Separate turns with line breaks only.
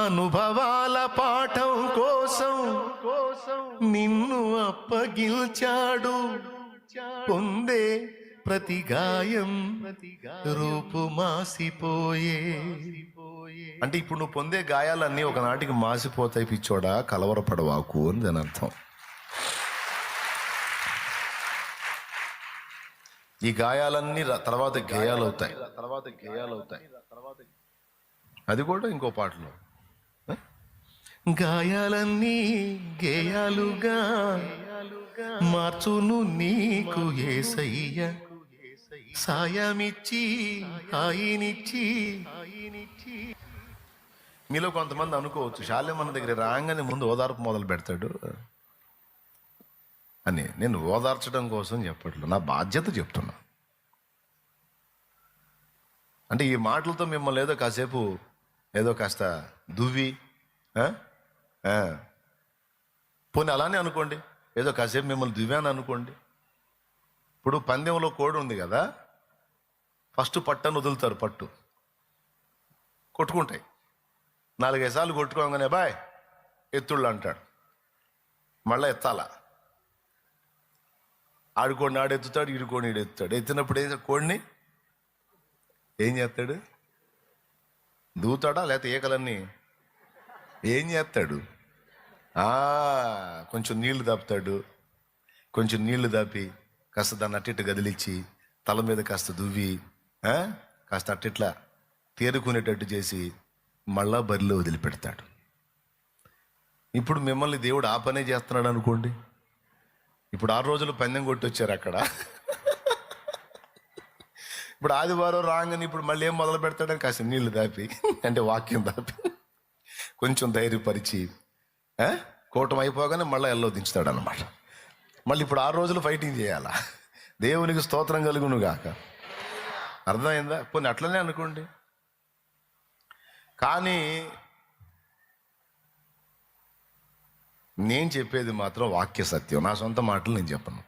అనుభవాల పాఠం కోసం నిన్ను అప్పగిల్చాడు. పొందే ప్రతి గాయం రూపు మాసిపోయే. అంటే ఇప్పుడు నువ్వు పొందే గాయాలన్నీ ఒకనాటికి మాసిపోతాయి పిచ్చోడా, కలవరపడవాకు అని దాని అర్థం. ఈ గాయాలన్నీ తర్వాత గేయాలవుతాయి. అది కూడా ఇంకో పాటలో, గాయాలన్నీ గేయాలుగా మార్చును నీకు యేసయ్య, సాయమిచ్చి హాయినిచ్చి. మీలో కొంతమంది అనుకోవచ్చు, శాల్యమన్న దగ్గర రాగానే ముందు ఓదార్పు మొదలు పెడతాడు అని. నేను ఓదార్చడం కోసం చెప్పట్లేదు, నా బాధ్యత చెప్తున్నా. అంటే ఈ మాటలతో మిమ్మల్ని ఏదో కాస్త దువ్వి పోనీ అలానే అనుకోండి, ఏదో కాసేపు మిమ్మల్ని దువ్వాను అనుకోండి. ఇప్పుడు పందెంలో కోడి ఉంది కదా, ఫస్ట్ పట్టను వదులుతారు, పట్టు కొట్టుకుంటాయి. 4-5 సార్లు కొట్టుకోగానే బాయ్ ఎత్తుళ్ళు అంటాడు, మళ్ళీ ఎత్తాలా. ఆడుకోండి ఆడెత్తుతాడు, ఈడుకోండి ఈడెత్తుతాడు. ఎత్తినప్పుడు కోడిని ఏం చేస్తాడు? దూతాడా లేకపోతే ఏకలన్నీ ఏం చేస్తాడు? కొంచెం నీళ్లు దాపుతాడు. కొంచెం నీళ్లు దాపి కాస్త దాన్ని అట్టిట్టు గదిలిచ్చి తల మీద కాస్త దువ్వి కాస్త అట్టిట్లా తేరుకునేటట్టు చేసి మళ్ళా బరిలో వదిలిపెడతాడు. ఇప్పుడు మిమ్మల్ని దేవుడు ఆ పనే చేస్తున్నాడు అనుకోండి. ఇప్పుడు 6 రోజులు పందెం కొట్టి వచ్చారు అక్కడ. ఇప్పుడు ఆదివారం రాగానే ఇప్పుడు మళ్ళీ ఏం మొదలు పెడతాడని కాస్త నీళ్లు దాపి, అంటే వాక్యం దాపి కొంచెం ధైర్యపరిచి కూటమి అయిపోగానే మళ్ళీ ఎల్లో దించుతాడు అన్నమాట. మళ్ళీ ఇప్పుడు 6 రోజులు ఫైటింగ్ చేయాలా. దేవునికి స్తోత్రం కలుగును గాక. అర్థమైందా? కొన్ని అట్లనే అనుకోండి. కానీ నేను చెప్పేది మాత్రం వాక్య సత్యం, నా సొంత మాటలు నేను చెప్పను.